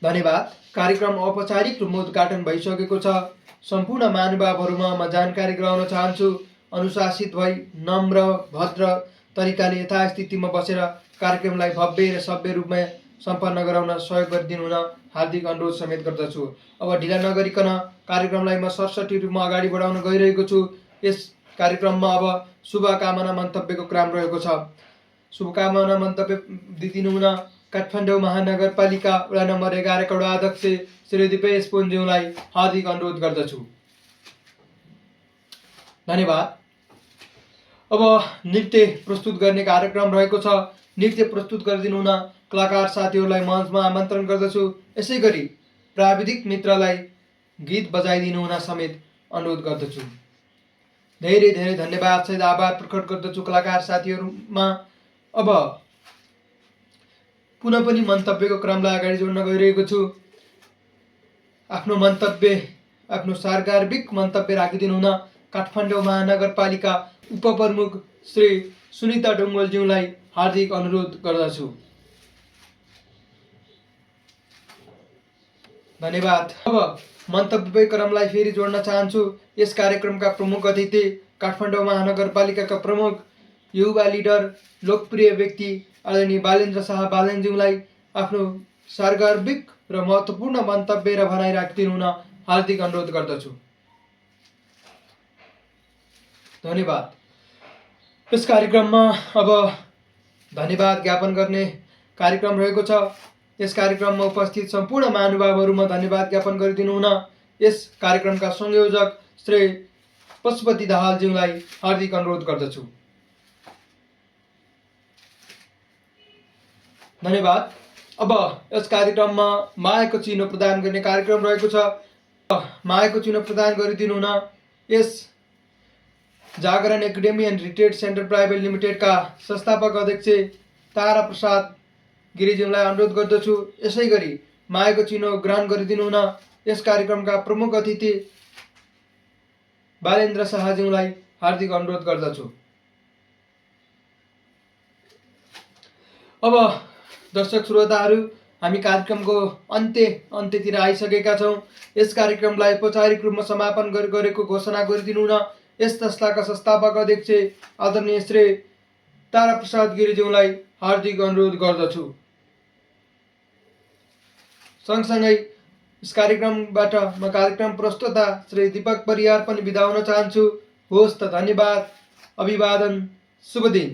धन्यवाद। कार्यक्रम औपचारिक रूपमा उद्घाटन भइसकेको छ। सम्पूर्ण महानुभावहरूमा म जानकारी गराउन चाहन्छु। अनुशासित भई नम्र भद्र तरिकाले यथास्थितिमा बसेर कार्यक्रमलाई भव्य र सभ्य रूपमा सम्पन्न गराउन सहयोग गरिदिनु हुन हार्दिक अनुरोध समेत गर्दछु। अब ढिला नगरिकन कार्यक्रमलाई म सरसठी रूपमा अगाडि बढाउन गइरहेको छु। यस कार्यक्रममा अब शुभकामना मन्तव्यको क्रम रहेको छ। शुभकामना मन्तव्य दिदिनु हुन काठमाडौँ महानगरपालिका वडा नम्बर 11 का वडा अध्यक्ष श्री दिपेश पुनज्यूलाई हार्दिक अनुरोध गर्दछु। धन्यवाद। अब नृत्य प्रस्तुत गर्ने कार्यक्रम रहेको छ। नृत्य प्रस्तुत गरिदिनु हुन कलाकार साथीहरूलाई मञ्चमा आमन्त्रण गर्दछु। यसै गरी प्राविधिक मित्रलाई गीत बजाइदिनु हुन समेत अनुरोध गर्दछु। धेरै धेरै धन्यवाद सहित आभार प्रकट गर्दछु कलाकार साथीहरूमा। अब पुनः पनि मन्तव्यको क्रमलाई अगाडि जोड्न गइरहेको छु। आफ्नो मन्तव्य, आफ्नो सार्वजनिक मन्तव्य राखिदिनु हुन काठमाडौँ महानगरपालिका उपप्रमुख श्री सुनिता डुङ्गोलज्यूलाई हार्दिक अनुरोध गर्दछु। धन्यवाद। अब मन्तव्य क्रमलाई फेरि जोड्न चाहन्छु। यस कार्यक्रमका प्रमुख अतिथि काठमाडौँ महानगरपालिकाका प्रमुख, युवा लिडर, लोकप्रिय व्यक्ति आदरणीय बालेन्द्र शाह बालेनज्यूलाई आफ्नो सार्वजनिक र महत्त्वपूर्ण मन्तव्य र भनाइ राखिदिनु हुन हार्दिक अनुरोध गर्दछु। धन्यवाद। यस कार्यक्रममा अब धन्यवाद ज्ञापन गर्ने कार्यक्रम रहेको छ। यस कार्यक्रममा उपस्थित सम्पूर्ण महानुभावहरूमा धन्यवाद ज्ञापन गरिदिनु हुन यस कार्यक्रमका संयोजक श्री पशुपति दाहालज्यूलाई हार्दिक अनुरोध गर्दछु। धन्यवाद। अब यस कार्यक्रममा मायाको चिनो प्रदान गर्ने कार्यक्रम रहेको छ। मायाको चिनो प्रदान गरिदिनु हुन यस Jagaran academy and retreat centre private लिमिटेडका संस्थापक अध्यक्ष तारा प्रसाद गिरिज्यूलाई अनुरोध गर्दछु। यसै गरी मायाको चिनो ग्रहण गरिदिनु हुन यस कार्यक्रमका प्रमुख अतिथि बालेन्द्र शाहज्यूलाई हार्दिक अनुरोध गर्दछु। अब दर्शक श्रोताहरू, हामी कार्यक्रमको अन्त्यतिर आइसकेका छौँ। यस कार्यक्रमलाई औपचारिक रूपमा समापन गरेको घोषणा गरिदिनु हुन यस संस्थाका संस्थापक अध्यक्ष आदरणीय श्री तारा प्रसाद गिरिज्यूलाई हार्दिक अनुरोध गर्दछु। सँगसँगै यस कार्यक्रमबाट म कार्यक्रम प्रस्तोता श्री दीपक परियार पनि बिदा हुन चाहन्छु। होस् त, धन्यवाद, अभिवादन, शुभ दिन।